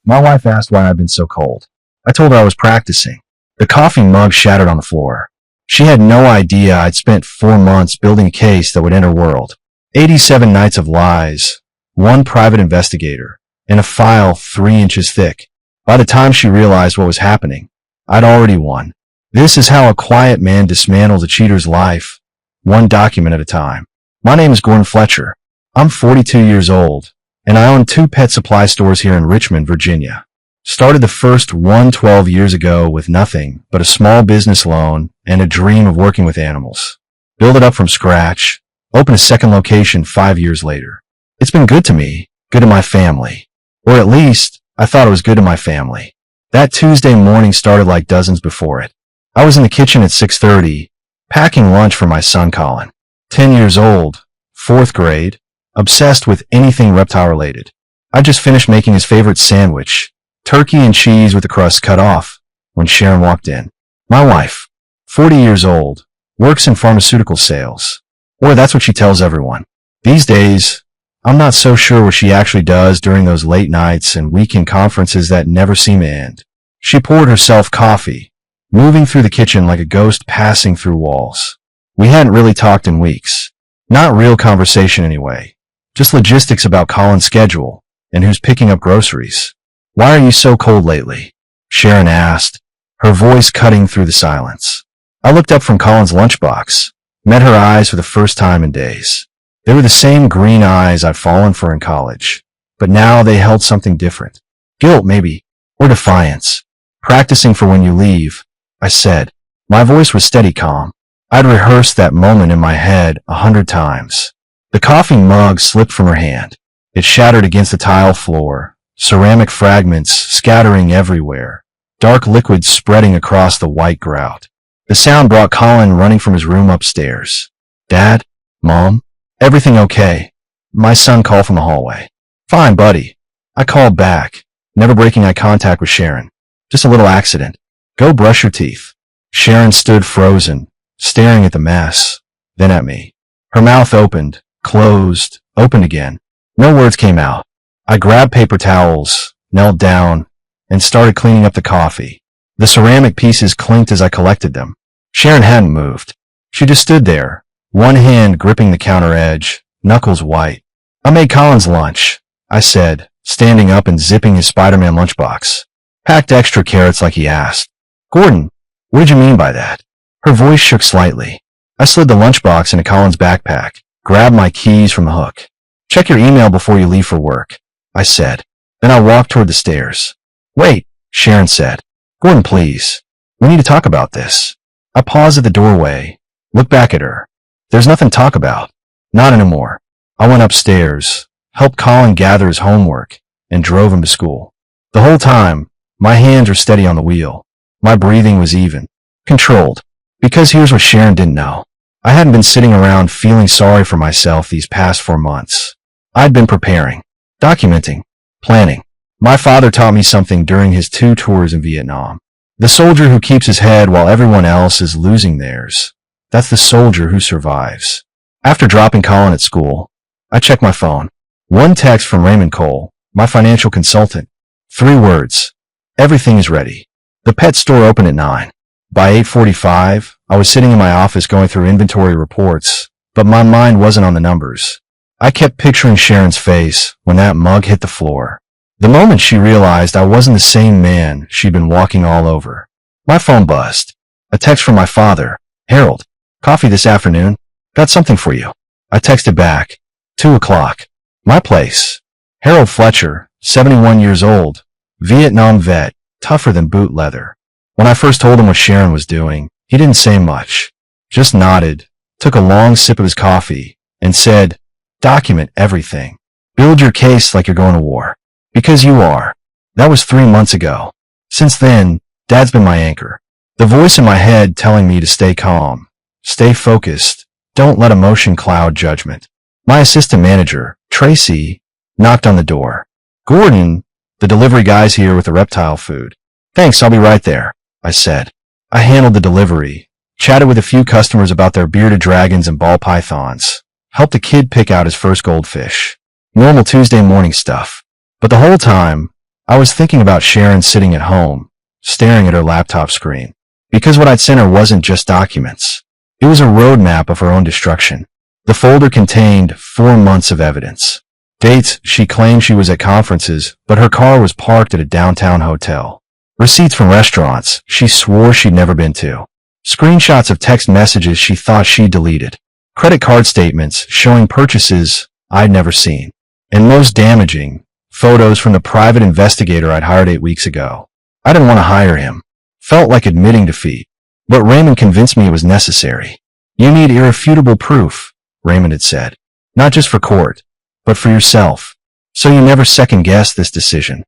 My wife asked why I'd been so cold. I told her I was practicing. The coffee mug shattered on the floor. She had no idea I'd spent 4 months building a case that would end her world. 87 nights of lies, 1 private investigator, and a file 3 inches thick. By the time she realized what was happening, I'd already won. This is how a quiet man dismantles a cheater's life, 1 document at a time. My name is Gordon Fletcher. I'm 42 years old, and I own 2 pet supply stores here in Richmond, Virginia. Started the first one 12 years ago with nothing but a small business loan and a dream of working with animals. Build it up from scratch, open a second location 5 years later. It's been good to me, good to my family. Or at least, I thought it was good to my family. That Tuesday morning started like dozens before it. I was in the kitchen at 6:30, packing lunch for my son Colin. 10 years old, 4th grade, obsessed with anything reptile related. I just finished making his favorite sandwich, turkey and cheese with the crust cut off, when Sharon walked in. My wife, 40 years old, works in pharmaceutical sales. Or that's what she tells everyone. These days, I'm not so sure what she actually does during those late nights and weekend conferences that never seem to end. She poured herself coffee, moving through the kitchen like a ghost passing through walls. We hadn't really talked in weeks. Not real conversation anyway. Just logistics about Colin's schedule and who's picking up groceries. Why are you so cold lately? Sharon asked, her voice cutting through the silence. I looked up from Colin's lunchbox, met her eyes for the first time in days. They were the same green eyes I'd fallen for in college, but now they held something different. Guilt, maybe, or defiance. Practicing for when you leave, I said. My voice was steady calm. I'd rehearsed that moment in my head 100 times. The coffee mug slipped from her hand. It shattered against the tile floor, ceramic fragments scattering everywhere, dark liquid spreading across the white grout. The sound brought Colin running from his room upstairs. Dad? Mom? Everything okay? My son called from the hallway. Fine, buddy. I called back, never breaking eye contact with Sharon. Just a little accident. Go brush your teeth. Sharon stood frozen, staring at the mess, then at me. Her mouth opened, closed, opened again. No words came out. I grabbed paper towels, knelt down, and started cleaning up the coffee. The ceramic pieces clinked as I collected them. Sharon hadn't moved. She just stood there, one hand gripping the counter edge, knuckles white. I made Colin's lunch, I said, standing up and zipping his Spider-Man lunchbox. Packed extra carrots like he asked. Gordon, what did you mean by that? Her voice shook slightly. I slid the lunchbox into Colin's backpack, grabbed my keys from the hook. Check your email before you leave for work, I said. Then I walked toward the stairs. Wait, Sharon said. Gordon, please. We need to talk about this. I paused at the doorway, looked back at her. There's nothing to talk about. Not anymore. I went upstairs, helped Colin gather his homework, and drove him to school. The whole time, my hands were steady on the wheel. My breathing was even, controlled. Because here's what Sharon didn't know. I hadn't been sitting around feeling sorry for myself these past 4 months. I'd been preparing, documenting, planning. My father taught me something during his 2 tours in Vietnam. The soldier who keeps his head while everyone else is losing theirs. That's the soldier who survives. After dropping Colin at school, I checked my phone. 1 text from Raymond Cole, my financial consultant. 3 words. Everything is ready. The pet store opened at 9. By 8:45, I was sitting in my office going through inventory reports, but my mind wasn't on the numbers. I kept picturing Sharon's face when that mug hit the floor. The moment she realized I wasn't the same man she'd been walking all over. My phone buzzed. A text from my father. Harold, coffee this afternoon? Got something for you. I texted back. 2 o'clock. My place. Harold Fletcher, 71 years old. Vietnam vet, tougher than boot leather. When I first told him what Sharon was doing, he didn't say much. Just nodded, took a long sip of his coffee, and said, document everything. Build your case like you're going to war. Because you are. That was 3 months ago. Since then, Dad's been my anchor. The voice in my head telling me to stay calm, stay focused, don't let emotion cloud judgment. My assistant manager, Tracy, knocked on the door. Gordon, the delivery guy's here with the reptile food. Thanks, I'll be right there, I said. I handled the delivery, chatted with a few customers about their bearded dragons and ball pythons, helped a kid pick out his first goldfish. Normal Tuesday morning stuff. But the whole time, I was thinking about Sharon sitting at home, staring at her laptop screen. Because what I'd sent her wasn't just documents. It was a roadmap of her own destruction. The folder contained 4 months of evidence. Dates she claimed she was at conferences, but her car was parked at a downtown hotel. Receipts from restaurants she swore she'd never been to. Screenshots of text messages she thought she'd deleted. Credit card statements showing purchases I'd never seen. And most damaging, photos from the private investigator I'd hired 8 weeks ago. I didn't want to hire him. Felt like admitting defeat. But Raymond convinced me it was necessary. You need irrefutable proof, Raymond had said. Not just for court, but for yourself. So you never second-guess this decision.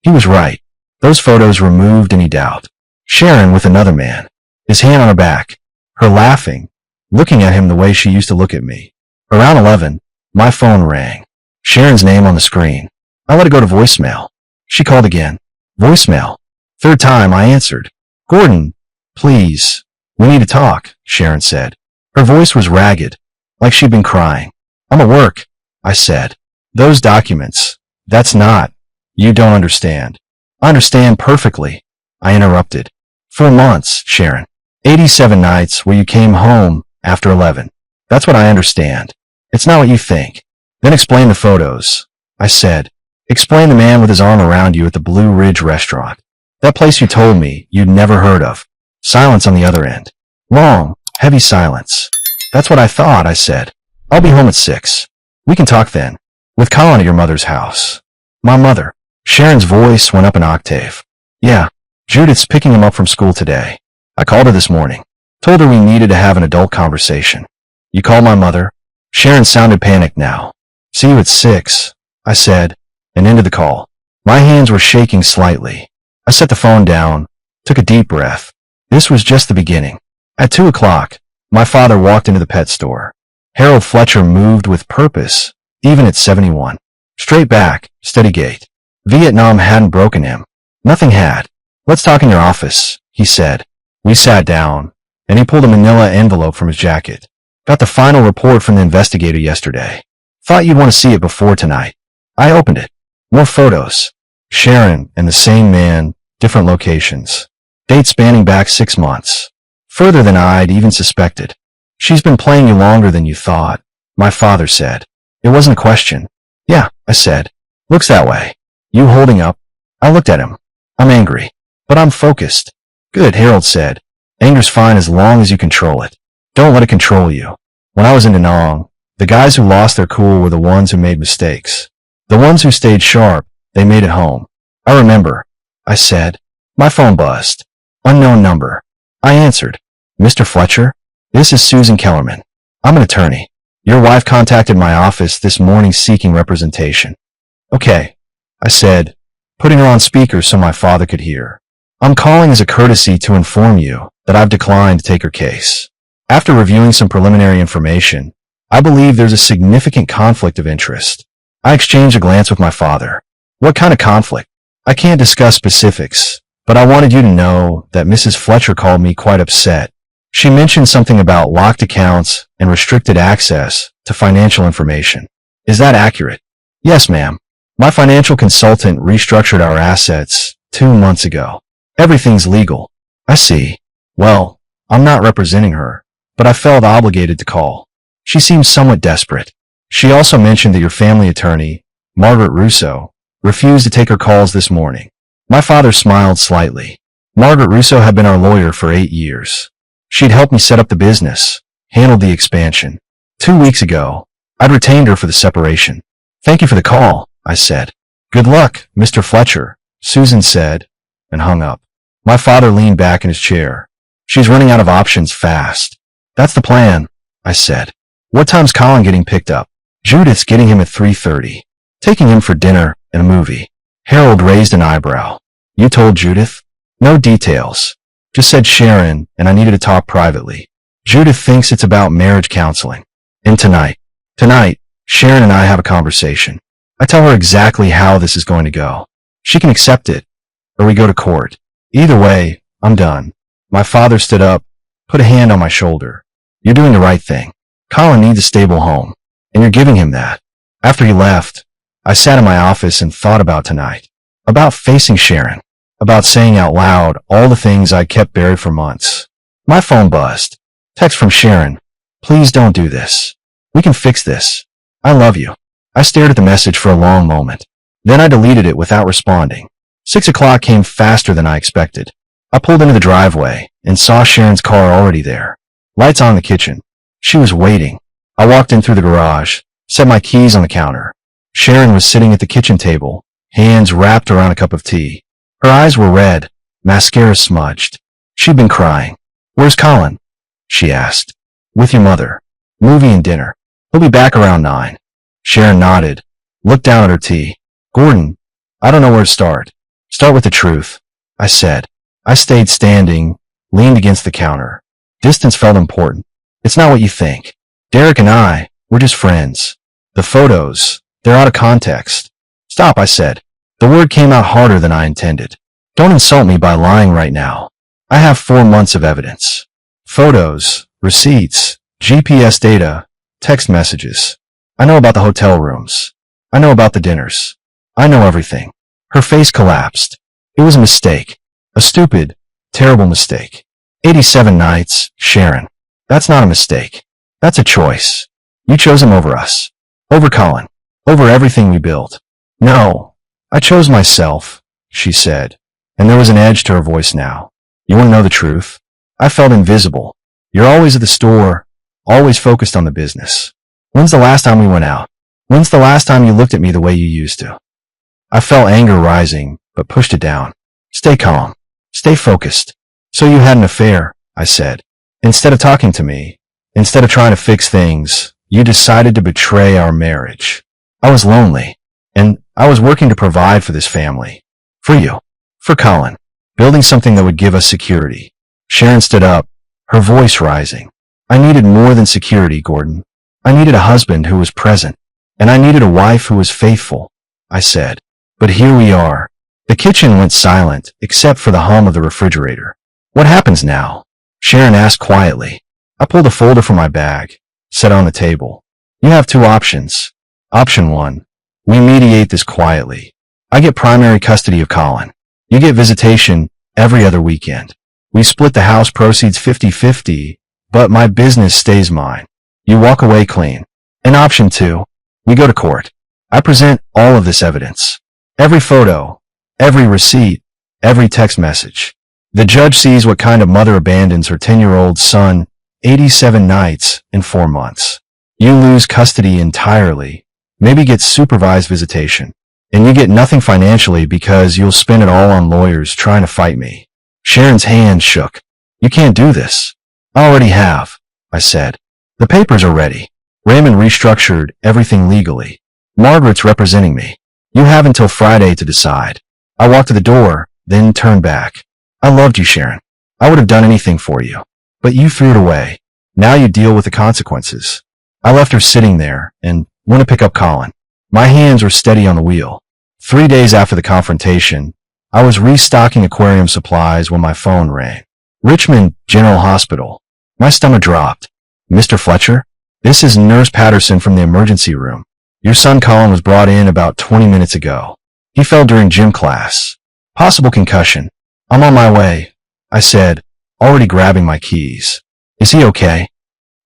He was right. Those photos removed any doubt. Sharon with another man. His hand on her back. Her laughing, looking at him the way she used to look at me. Around 11, my phone rang. Sharon's name on the screen. I let it go to voicemail. She called again. Voicemail. Third time I answered. Gordon, please. We need to talk, Sharon said. Her voice was ragged, like she'd been crying. I'm at work, I said. Those documents. That's not. You don't understand. I understand perfectly, I interrupted. 4 months, Sharon. 87 nights where you came home after 11. That's what I understand. It's not what you think. Then explain the photos, I said. Explain the man with his arm around you at the Blue Ridge restaurant. That place you told me you'd never heard of. Silence on the other end. Long, heavy silence. That's what I thought, I said. I'll be home at 6. We can talk then. With Colin at your mother's house. My mother. Sharon's voice went up an octave. Yeah, Judith's picking him up from school today. I called her this morning. Told her we needed to have an adult conversation. You called my mother? Sharon sounded panicked now. See you at 6, I said, and ended the call. My hands were shaking slightly. I set the phone down, took a deep breath. This was just the beginning. At 2 o'clock, my father walked into the pet store. Harold Fletcher moved with purpose, even at 71. Straight back, steady gait. Vietnam hadn't broken him. Nothing had. Let's talk in your office, he said. We sat down, and he pulled a manila envelope from his jacket. Got the final report from the investigator yesterday. Thought you'd want to see it before tonight. I opened it. More photos. Sharon and the same man, different locations. Dates spanning back 6 months. Further than I'd even suspected. She's been playing you longer than you thought, my father said. It wasn't a question. Yeah, I said. Looks that way. You holding up? I looked at him. I'm angry. But I'm focused. Good, Harold said. Anger's fine as long as you control it. Don't let it control you. When I was in Da Nang, the guys who lost their cool were the ones who made mistakes. The ones who stayed sharp, they made it home. I remember, I said. My phone buzzed. Unknown number. I answered. Mr. Fletcher? This is Susan Kellerman. I'm an attorney. Your wife contacted my office this morning seeking representation. Okay, I said, putting her on speaker so my father could hear. I'm calling as a courtesy to inform you that I've declined to take her case. After reviewing some preliminary information, I believe there's a significant conflict of interest. I exchanged a glance with my father. What kind of conflict? I can't discuss specifics, but I wanted you to know that Mrs. Fletcher called me quite upset. She mentioned something about locked accounts and restricted access to financial information. Is that accurate? Yes, ma'am. My financial consultant restructured our assets 2 months ago. Everything's legal. I see. Well, I'm not representing her, but I felt obligated to call. She seems somewhat desperate. She also mentioned that your family attorney, Margaret Russo, refused to take her calls this morning. My father smiled slightly. Margaret Russo had been our lawyer for 8 years. She'd helped me set up the business, handled the expansion. 2 weeks ago, I'd retained her for the separation. Thank you for the call, I said. Good luck, Mr. Fletcher, Susan said, and hung up. My father leaned back in his chair. She's running out of options fast. That's the plan, I said. What time's Colin getting picked up? Judith's getting him at 3:30. Taking him for dinner and a movie. Harold raised an eyebrow. You told Judith? No details. Just said Sharon, and I needed to talk privately. Judith thinks it's about marriage counseling. And tonight, Sharon and I have a conversation. I tell her exactly how this is going to go. She can accept it, or we go to court. Either way, I'm done. My father stood up, put a hand on my shoulder. You're doing the right thing. Colin needs a stable home, and you're giving him that. After he left, I sat in my office and thought about tonight. About facing Sharon. About saying out loud all the things I kept buried for months. My phone buzzed. Text from Sharon. Please don't do this. We can fix this. I love you. I stared at the message for a long moment. Then I deleted it without responding. 6 o'clock came faster than I expected. I pulled into the driveway and saw Sharon's car already there. Lights on in the kitchen. She was waiting. I walked in through the garage, set my keys on the counter. Sharon was sitting at the kitchen table, hands wrapped around a cup of tea. Her eyes were red, mascara smudged. She'd been crying. Where's Colin? She asked. With your mother. Movie and dinner. He'll be back around 9. Sharon nodded, looked down at her tea. Gordon, I don't know where to start. Start with the truth, I said. I stayed standing, leaned against the counter. Distance felt important. It's not what you think. Derek and I, we're just friends. The photos, they're out of context. Stop, I said. The word came out harder than I intended. Don't insult me by lying right now. I have 4 months of evidence. Photos, receipts, GPS data, text messages. I know about the hotel rooms. I know about the dinners. I know everything. Her face collapsed. It was a mistake. A stupid, terrible mistake. 87 nights, Sharon. That's not a mistake. That's a choice. You chose him over us. Over Colin. Over everything we built. No. I chose myself, she said. And there was an edge to her voice now. You want to know the truth? I felt invisible. You're always at the store, always focused on the business. When's the last time we went out? When's the last time you looked at me the way you used to? I felt anger rising, but pushed it down. Stay calm. Stay focused. So you had an affair, I said. Instead of talking to me, instead of trying to fix things, you decided to betray our marriage. I was lonely, and I was working to provide for this family. For you. For Colin. Building something that would give us security. Sharon stood up, her voice rising. I needed more than security, Gordon. I needed a husband who was present, and I needed a wife who was faithful, I said. But here we are. The kitchen went silent, except for the hum of the refrigerator. What happens now? Sharon asked quietly. I pulled a folder from my bag, set on the table. You have 2 options. Option 1. We mediate this quietly. I get primary custody of Colin. You get visitation every other weekend. We split the house proceeds 50-50, but my business stays mine. You walk away clean. And option 2. We go to court. I present all of this evidence. Every photo, every receipt, every text message. The judge sees what kind of mother abandons her 10-year-old son 87 nights in 4 months. You lose custody entirely, maybe get supervised visitation, and you get nothing financially because you'll spend it all on lawyers trying to fight me. Sharon's hand shook. You can't do this. I already have, I said. The papers are ready. Raymond restructured everything legally. Margaret's representing me. You have until Friday to decide. I walked to the door, then turned back. I loved you, Sharon. I would have done anything for you. But you threw it away. Now you deal with the consequences. I left her sitting there and went to pick up Colin. My hands were steady on the wheel. 3 days after the confrontation, I was restocking aquarium supplies when my phone rang. Richmond General Hospital. My stomach dropped. Mr. Fletcher? This is Nurse Patterson from the emergency room. Your son Colin was brought in about 20 minutes ago. He fell during gym class. Possible concussion. I'm on my way, I said, already grabbing my keys. Is he okay?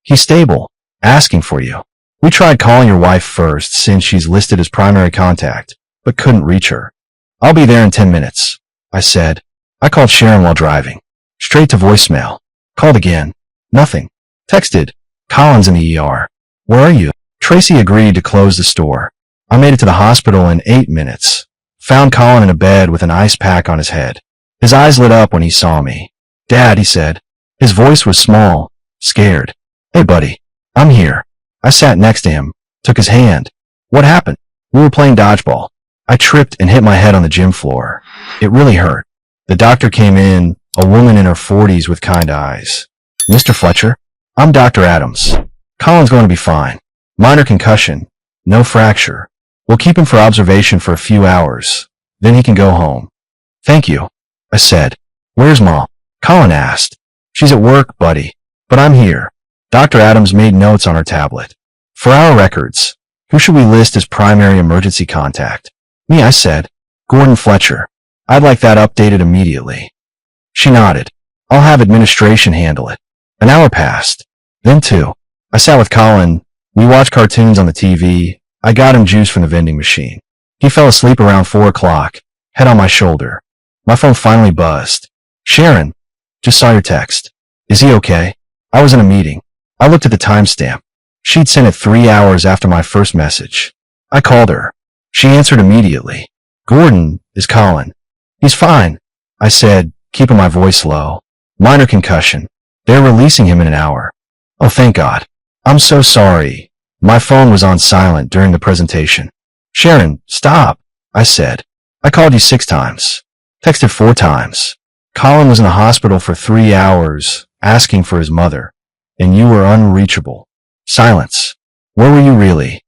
He's stable. Asking for you. We tried calling your wife first since she's listed as primary contact, but couldn't reach her. I'll be there in 10 minutes, I said. I called Sharon while driving. Straight to voicemail. Called again. Nothing. Texted. Colin's in the ER. Where are you? Tracy agreed to close the store. I made it to the hospital in 8 minutes. Found Colin in a bed with an ice pack on his head. His eyes lit up when he saw me. Dad, he said. His voice was small, scared. Hey, buddy. I'm here. I sat next to him, took his hand. What happened? We were playing dodgeball. I tripped and hit my head on the gym floor. It really hurt. The doctor came in, a woman in her 40s with kind eyes. Mr. Fletcher? I'm Dr. Adams. Colin's going to be fine. Minor concussion. No fracture. We'll keep him for observation for a few hours. Then he can go home. Thank you, I said. Where's Mom? Colin asked. She's at work, buddy. But I'm here. Dr. Adams made notes on her tablet. For our records, who should we list as primary emergency contact? Me, I said. Gordon Fletcher. I'd like that updated immediately. She nodded. I'll have administration handle it. An hour passed. Then 2. I sat with Colin. We watched cartoons on the TV. I got him juice from the vending machine. He fell asleep around 4 o'clock, head on my shoulder. My phone finally buzzed. Sharon, just saw your text. Is he okay? I was in a meeting. I looked at the timestamp. She'd sent it 3 hours after my first message. I called her. She answered immediately. Gordon, is Colin. He's fine, I said, keeping my voice low. Minor concussion. They're releasing him in an hour. Oh, thank God. I'm so sorry. My phone was on silent during the presentation. Sharon, stop, I said. I called you 6 times. Texted 4 times. Colin was in the hospital for 3 hours, asking for his mother, and you were unreachable. Silence. Where were you really?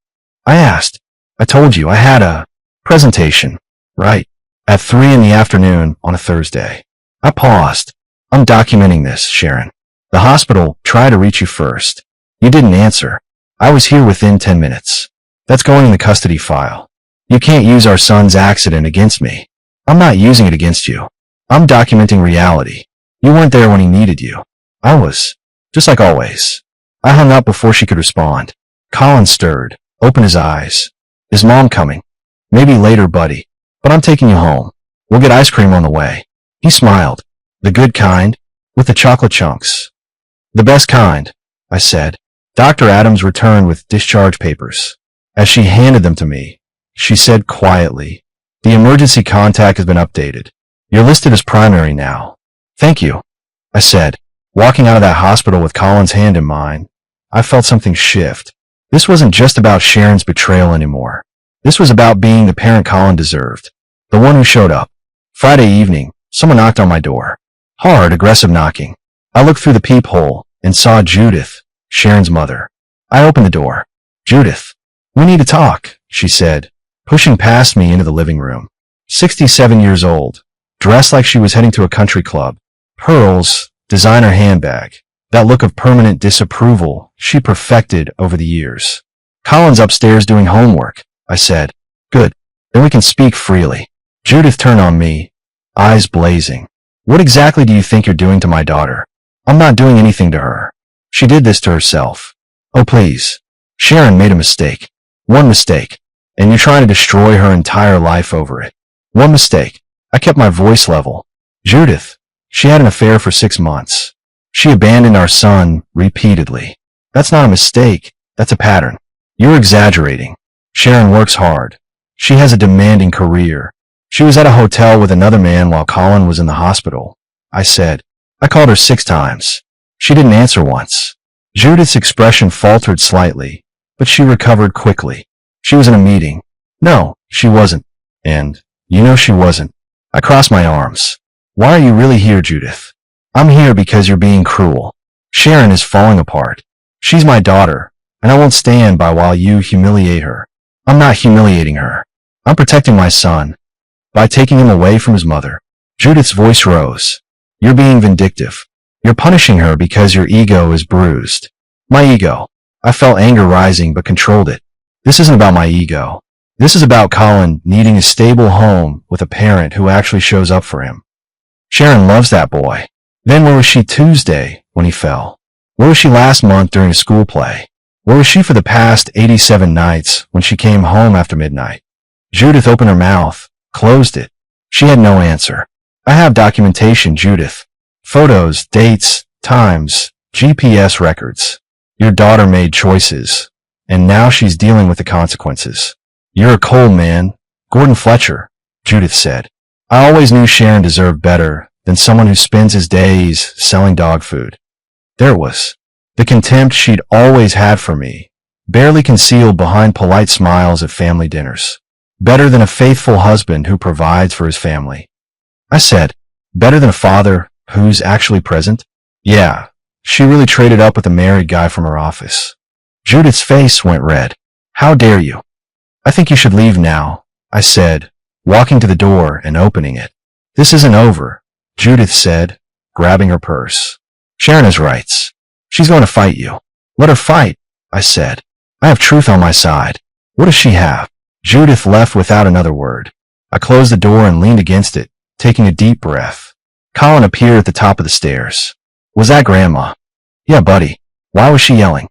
I asked. I told you I had a presentation. Right. At 3 in the afternoon on a Thursday. I paused. I'm documenting this, Sharon. The hospital tried to reach you first. You didn't answer. I was here within 10 minutes. That's going in the custody file. You can't use our son's accident against me. I'm not using it against you. I'm documenting reality. You weren't there when he needed you. I was. Just like always. I hung up before she could respond. Colin stirred, opened his eyes. Is Mom coming? Maybe later, buddy. But I'm taking you home. We'll get ice cream on the way. He smiled. The good kind, with the chocolate chunks. The best kind, I said. Dr. Adams returned with discharge papers. As she handed them to me, she said quietly, the emergency contact has been updated. You're listed as primary now. Thank you, I said. Walking out of that hospital with Colin's hand in mine, I felt something shift. This wasn't just about Sharon's betrayal anymore. This was about being the parent Colin deserved. The one who showed up. Friday evening, someone knocked on my door. Hard, aggressive knocking. I looked through the peephole and saw Judith, Sharon's mother. I opened the door. Judith, we need to talk, she said, pushing past me into the living room. 67 years old, dressed like she was heading to a country club. Pearls, designer handbag. That look of permanent disapproval she perfected over the years. Colin's upstairs doing homework, I said. Good. Then we can speak freely. Judith turned on me, eyes blazing. What exactly do you think you're doing to my daughter? I'm not doing anything to her. She did this to herself. Oh, please. Sharon made a mistake. One mistake. And you're trying to destroy her entire life over it. One mistake. I kept my voice level. Judith, she had an affair for 6 months. She abandoned our son repeatedly. That's not a mistake. That's a pattern. You're exaggerating. Sharon works hard. She has a demanding career. She was at a hotel with another man while Colin was in the hospital. I said. I called her 6 times. She didn't answer once. Judith's expression faltered slightly, but she recovered quickly. She was in a meeting. No, she wasn't. And, you know she wasn't. I crossed my arms. Why are you really here, Judith? I'm here because you're being cruel. Sharon is falling apart. She's my daughter, and I won't stand by while you humiliate her. I'm not humiliating her. I'm protecting my son. By taking him away from his mother. Judith's voice rose. You're being vindictive. You're punishing her because your ego is bruised. My ego. I felt anger rising but controlled it. This isn't about my ego. This is about Colin needing a stable home with a parent who actually shows up for him. Sharon loves that boy. Then where was she Tuesday when he fell? Where was she last month during a school play? Where was she for the past 87 nights when she came home after midnight? Judith opened her mouth, closed it. She had no answer. I have documentation, Judith. Photos, dates, times, GPS records. Your daughter made choices, and now she's dealing with the consequences. You're a cold man. Gordon Fletcher, Judith said. I always knew Sharon deserved better than someone who spends his days selling dog food. There it was. The contempt she'd always had for me, barely concealed behind polite smiles at family dinners. Better than a faithful husband who provides for his family. I said, better than a father who's actually present? Yeah, she really traded up with a married guy from her office. Judith's face went red. How dare you? I think you should leave now, I said, walking to the door and opening it. This isn't over, Judith said, grabbing her purse. Sharon has rights. She's going to fight you. Let her fight, I said. I have truth on my side. What does she have? Judith left without another word. I closed the door and leaned against it, taking a deep breath. Colin appeared at the top of the stairs. Was that Grandma? Yeah, buddy. Why was she yelling?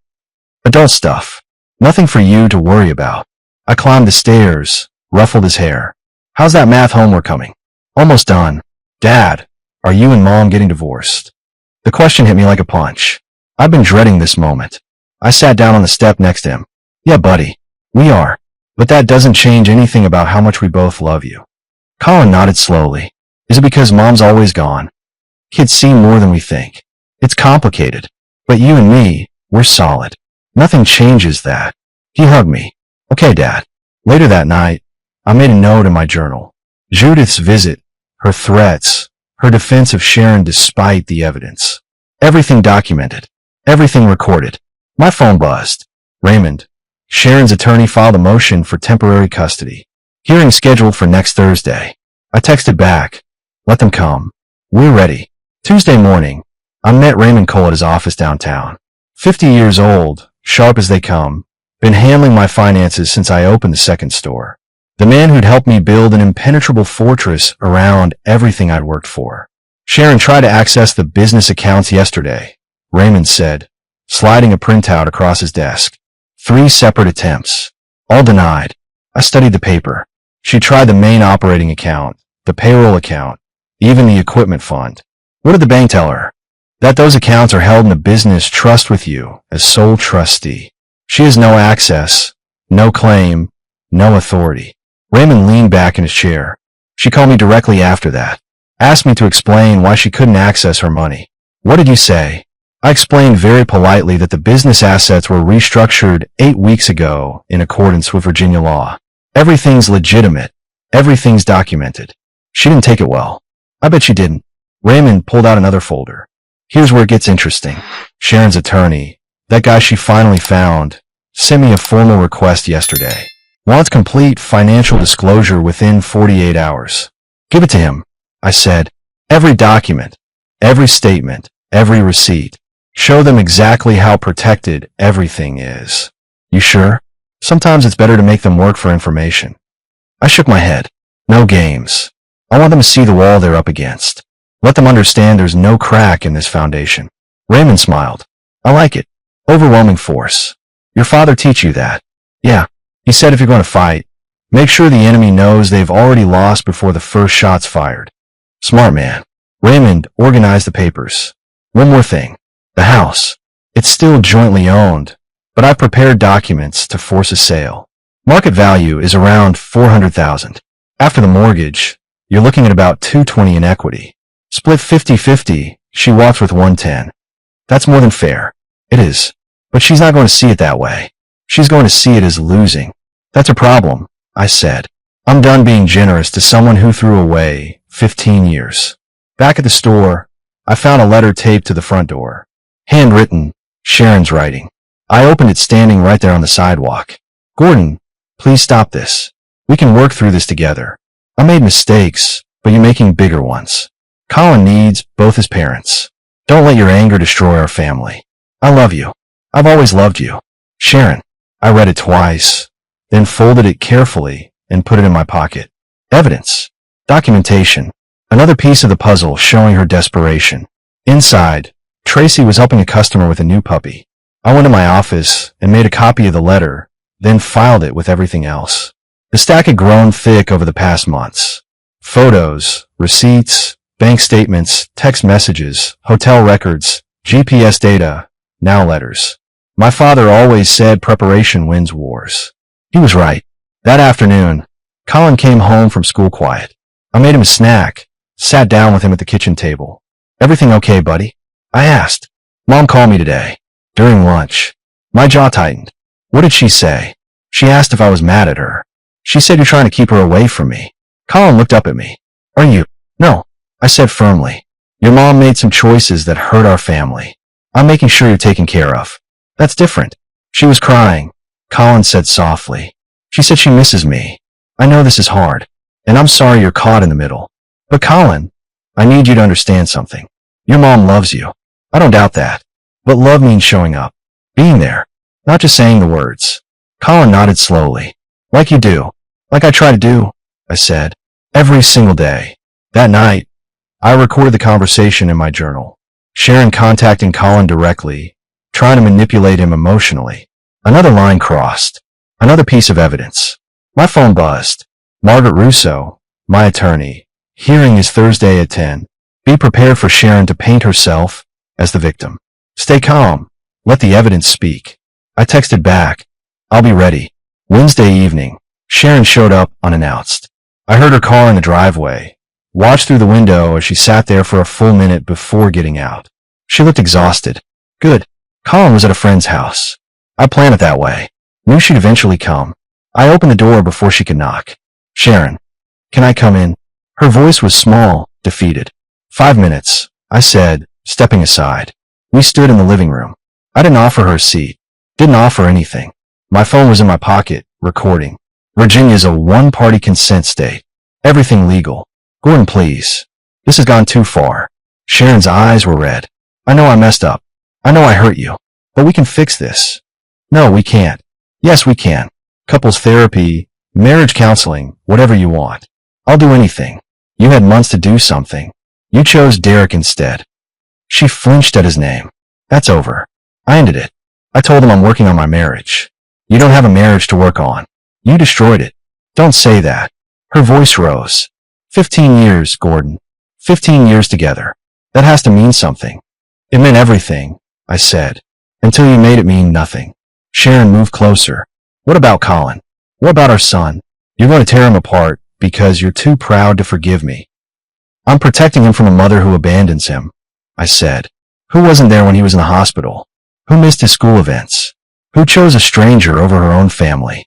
Adult stuff. Nothing for you to worry about. I climbed the stairs, ruffled his hair. How's that math homework coming? Almost done. Dad, are you and Mom getting divorced? The question hit me like a punch. I've been dreading this moment. I sat down on the step next to him. Yeah, buddy. We are. But that doesn't change anything about how much we both love you. Colin nodded slowly. Is it because Mom's always gone? Kids see more than we think. It's complicated. But you and me, we're solid. Nothing changes that. He hugged me. Okay, Dad. Later that night, I made a note in my journal. Judith's visit, her threats, her defense of Sharon despite the evidence. Everything documented. Everything recorded. My phone buzzed. Raymond. Sharon's attorney filed a motion for temporary custody. Hearing scheduled for next Thursday. I texted back. Let them come. We're ready. Tuesday morning, I met Raymond Cole at his office downtown. 50 years old, sharp as they come, been handling my finances since I opened the second store. The man who'd helped me build an impenetrable fortress around everything I'd worked for. Sharon tried to access the business accounts yesterday, Raymond said, sliding a printout across his desk. 3 separate attempts. All denied. I studied the paper. She tried the main operating account, the payroll account, even the equipment fund. What did the bank tell her? That those accounts are held in a business trust with you as sole trustee. She has no access, no claim, no authority. Raymond leaned back in his chair. She called me directly after that. Asked me to explain why she couldn't access her money. What did you say? I explained very politely that the business assets were restructured 8 weeks ago in accordance with Virginia law. Everything's legitimate. Everything's documented. She didn't take it well. I bet she didn't. Raymond pulled out another folder. Here's where it gets interesting. Sharon's attorney, that guy she finally found, sent me a formal request yesterday. Wants complete financial disclosure within 48 hours. Give it to him, I said. Every document, every statement, every receipt. Show them exactly how protected everything is. You sure? Sometimes it's better to make them work for information. I shook my head. No games. I want them to see the wall they're up against. Let them understand there's no crack in this foundation. Raymond smiled. I like it. Overwhelming force. Your father teach you that? Yeah. He said if you're going to fight, make sure the enemy knows they've already lost before the first shot's fired. Smart man. Raymond organized the papers. One more thing. The house. It's still jointly owned, but I've prepared documents to force a sale. Market value is around $400,000. After the mortgage, you're looking at about $220 in equity. Split 50-50, she walks with $110. That's more than fair. It is. But she's not going to see it that way. She's going to see it as losing. That's a problem, I said. I'm done being generous to someone who threw away 15 years. Back at the store, I found a letter taped to the front door. Handwritten, Sharon's writing. I opened it standing right there on the sidewalk. Gordon, please stop this. We can work through this together. I made mistakes, but you're making bigger ones. Colin needs both his parents. Don't let your anger destroy our family. I love you. I've always loved you. Sharon. I read it twice, then folded it carefully and put it in my pocket. Evidence. Documentation. Another piece of the puzzle showing her desperation. Inside, Tracy was helping a customer with a new puppy. I went to my office and made a copy of the letter, then filed it with everything else. The stack had grown thick over the past months. Photos, receipts, bank statements, text messages, hotel records, GPS data, now letters. My father always said preparation wins wars. He was right. That afternoon, Colin came home from school quiet. I made him a snack, sat down with him at the kitchen table. Everything okay, buddy? I asked. Mom called me today. During lunch. My jaw tightened. What did she say? She asked if I was mad at her. She said you're trying to keep her away from me. Colin looked up at me. Are you? No, I said firmly. Your mom made some choices that hurt our family. I'm making sure you're taken care of. That's different. She was crying. Colin said softly. She said she misses me. I know this is hard, and I'm sorry you're caught in the middle. But Colin, I need you to understand something. Your mom loves you. I don't doubt that. But love means showing up. Being there. Not just saying the words. Colin nodded slowly. Like you do. Like I try to do, I said. Every single day. That night, I recorded the conversation in my journal. Sharon contacting Colin directly, trying to manipulate him emotionally. Another line crossed. Another piece of evidence. My phone buzzed. Margaret Russo, my attorney. Hearing is Thursday at 10. Be prepared for Sharon to paint herself as the victim. Stay calm. Let the evidence speak. I texted back. I'll be ready. Wednesday evening, Sharon showed up unannounced. I heard her car in the driveway. Watched through the window as she sat there for a full minute before getting out. She looked exhausted. Good. Colin was at a friend's house. I planned it that way. Knew she'd eventually come. I opened the door before she could knock. Sharon, can I come in? Her voice was small, defeated. 5 minutes, I said, stepping aside. We stood in the living room. I didn't offer her a seat. Didn't offer anything. My phone was in my pocket, recording. Virginia's a one-party consent state. Everything legal. Gordon, please. This has gone too far. Sharon's eyes were red. I know I messed up. I know I hurt you. But we can fix this. No, we can't. Yes, we can. Couples therapy, marriage counseling, whatever you want. I'll do anything. You had months to do something. You chose Derek instead. She flinched at his name. That's over. I ended it. I told him I'm working on my marriage. You don't have a marriage to work on. You destroyed it. Don't say that. Her voice rose. 15 years, Gordon. 15 years together. That has to mean something. It meant everything, I said. Until you made it mean nothing. Sharon moved closer. What about Colin? What about our son? You're going to tear him apart because you're too proud to forgive me. I'm protecting him from a mother who abandons him, I said. Who wasn't there when he was in the hospital? Who missed his school events? Who chose a stranger over her own family?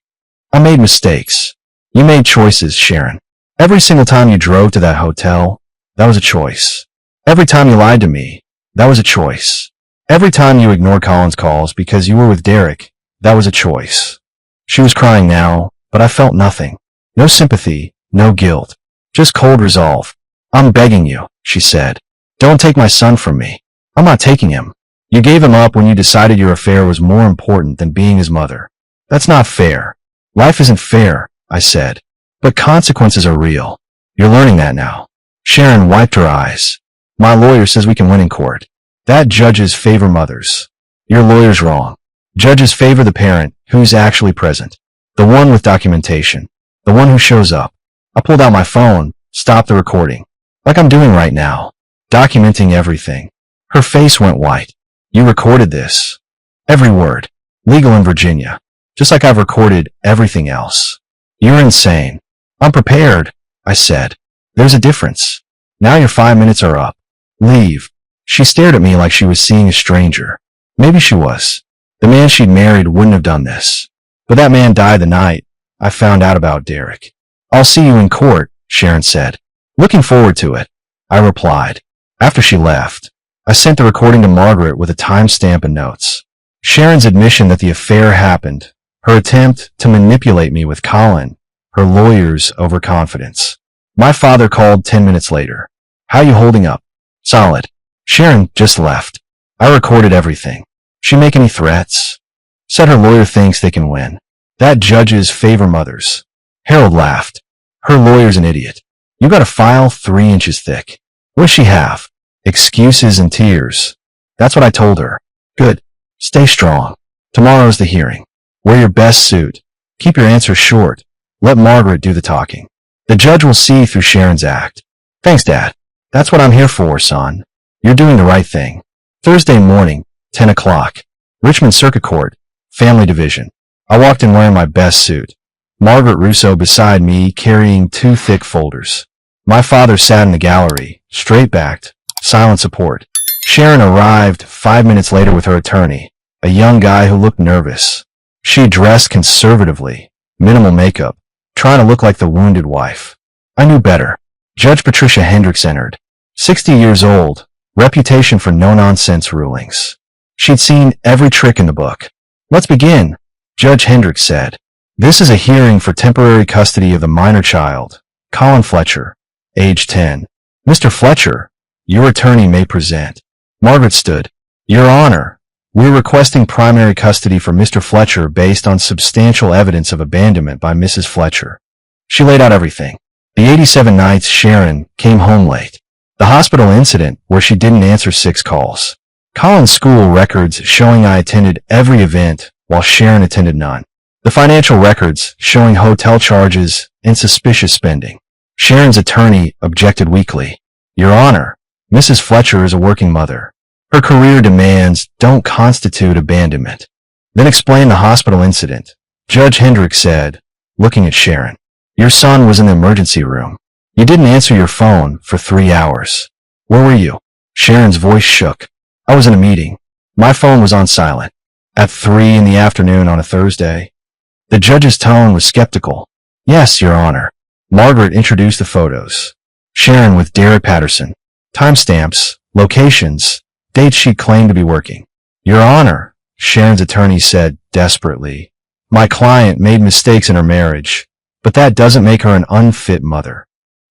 I made mistakes. You made choices, Sharon. Every single time you drove to that hotel, that was a choice. Every time you lied to me, that was a choice. Every time you ignored Colin's calls because you were with Derek, that was a choice. She was crying now, but I felt nothing. No sympathy, no guilt. Just cold resolve. I'm begging you, she said. Don't take my son from me. I'm not taking him. You gave him up when you decided your affair was more important than being his mother. That's not fair. Life isn't fair, I said. But consequences are real. You're learning that now. Sharon wiped her eyes. My lawyer says we can win in court. That judges favor mothers. Your lawyer's wrong. Judges favor the parent who's actually present. The one with documentation. The one who shows up. I pulled out my phone, stopped the recording. Like I'm doing right now. Documenting everything. Her face went white. You recorded this. Every word. Legal in Virginia. Just like I've recorded everything else. You're insane. I'm prepared, I said. There's a difference. Now your 5 minutes are up. Leave. She stared at me like she was seeing a stranger. Maybe she was. The man she'd married wouldn't have done this. But that man died the night I found out about Derek. I'll see you in court, Sharon said. Looking forward to it, I replied. After she left, I sent the recording to Margaret with a timestamp and notes. Sharon's admission that the affair happened, her attempt to manipulate me with Colin, her lawyer's overconfidence. My father called 10 minutes later. How you holding up? Solid. Sharon just left. I recorded everything. She make any threats? Said her lawyer thinks they can win. That judges favor mothers. Harold laughed. Her lawyer's an idiot. You got a file 3 inches thick. What does she have? Excuses and tears. That's what I told her. Good. Stay strong. Tomorrow's the hearing. Wear your best suit. Keep your answers short. Let Margaret do the talking. The judge will see through Sharon's act. Thanks, Dad. That's what I'm here for, son. You're doing the right thing. Thursday morning, 10 o'clock. Richmond Circuit Court, Family Division. I walked in wearing my best suit. Margaret Russo beside me carrying 2 thick folders. My father sat in the gallery, straight-backed, silent support. Sharon arrived 5 minutes later with her attorney, a young guy who looked nervous. She dressed conservatively, minimal makeup, trying to look like the wounded wife. I knew better. Judge Patricia Hendricks entered. 60 years old, reputation for no-nonsense rulings. She'd seen every trick in the book. Let's begin, Judge Hendricks said. This is a hearing for temporary custody of the minor child, Colin Fletcher, age 10. Mr. Fletcher, your attorney may present. Margaret stood. Your Honor, we're requesting primary custody for Mr. Fletcher based on substantial evidence of abandonment by Mrs. Fletcher. She laid out everything. The 87 nights Sharon came home late. The hospital incident where she didn't answer 6 calls. Colin's school records showing I attended every event while Sharon attended none. The financial records showing hotel charges and suspicious spending. Sharon's attorney objected weakly. Your Honor, Mrs. Fletcher is a working mother. Her career demands don't constitute abandonment. Then explain the hospital incident. Judge Hendrick said, looking at Sharon. Your son was in the emergency room. You didn't answer your phone for 3 hours. Where were you? Sharon's voice shook. I was in a meeting. My phone was on silent. At 3 in the afternoon on a Thursday. The judge's tone was skeptical. Yes, Your Honor. Margaret introduced the photos. Sharon with Derek Patterson. Timestamps, locations, dates she claimed to be working. Your Honor, Sharon's attorney said desperately. My client made mistakes in her marriage, but that doesn't make her an unfit mother.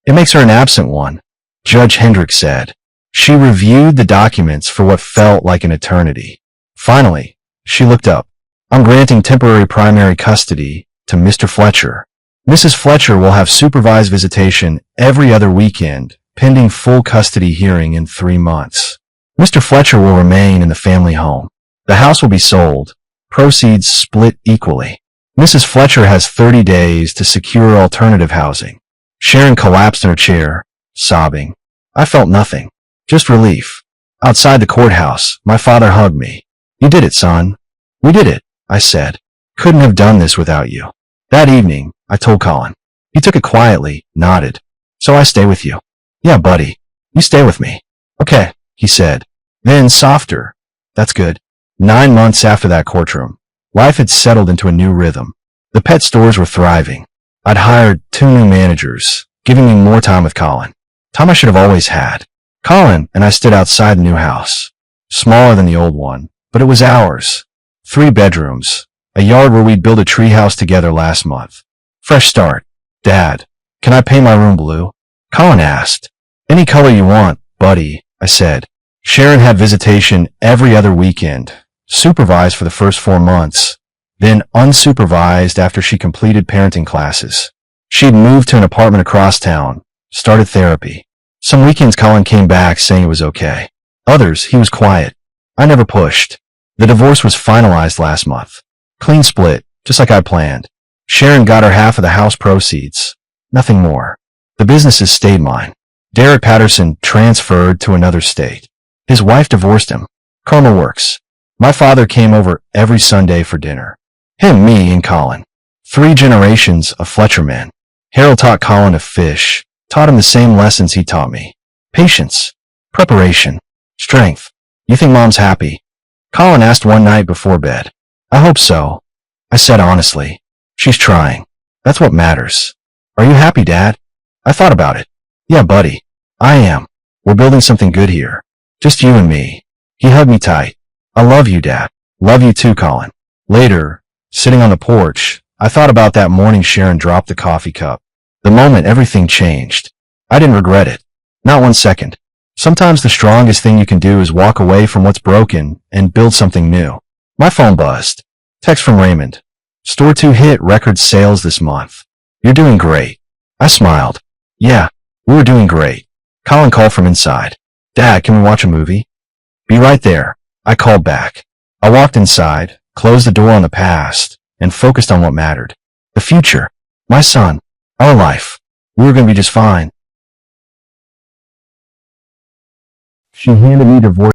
It makes her an absent one, Judge Hendrick said. She reviewed the documents for what felt like an eternity. Finally, she looked up. I'm granting temporary primary custody to Mr. Fletcher. Mrs. Fletcher will have supervised visitation every other weekend, pending full custody hearing in 3 months. Mr. Fletcher will remain in the family home. The house will be sold, proceeds split equally. Mrs. Fletcher has 30 days to secure alternative housing. Sharon collapsed in her chair, sobbing. I felt nothing, just relief. Outside the courthouse, my father hugged me. You did it, son. We did it, I said. Couldn't have done this without you. That evening, I told Colin. He took it quietly, nodded. So I stay with you. Yeah, buddy. You stay with me. Okay, he said. Then softer. That's good. 9 months after that courtroom, life had settled into a new rhythm. The pet stores were thriving. I'd hired 2 new managers, giving me more time with Colin. Time I should have always had. Colin and I stood outside the new house. Smaller than the old one, but it was ours. 3 bedrooms, a yard where we'd built a treehouse together last month. Fresh start. Dad, can I paint my room blue? Colin asked. Any color you want, buddy, I said. Sharon had visitation every other weekend, supervised for the first 4 months, then unsupervised after she completed parenting classes. She'd moved to an apartment across town, started therapy. Some weekends Colin came back saying it was okay. Others, he was quiet. I never pushed. The divorce was finalized last month. Clean split, just like I planned. Sharon got her half of the house proceeds. Nothing more. The businesses stayed mine. Derek Patterson transferred to another state. His wife divorced him. Karma works. My father came over every Sunday for dinner. Him, me, and Colin. 3 generations of Fletcher men. Harold taught Colin to fish, taught him the same lessons he taught me. Patience, preparation, strength. You think Mom's happy? Colin asked one night before bed. I hope so. I said honestly. She's trying. That's what matters. Are you happy, Dad? I thought about it. Yeah, buddy. I am. We're building something good here. Just you and me. He hugged me tight. I love you, Dad. Love you too, Colin. Later, sitting on the porch, I thought about that morning Sharon dropped the coffee cup. The moment everything changed. I didn't regret it. Not 1 second. Sometimes the strongest thing you can do is walk away from what's broken and build something new. My phone buzzed. Text from Raymond. Store 2 hit record sales this month. You're doing great. I smiled. Yeah, we were doing great. Colin called from inside. Dad, can we watch a movie? Be right there. I called back. I walked inside, closed the door on the past, and focused on what mattered. The future. My son. Our life. We were going to be just fine. She handed me divorce.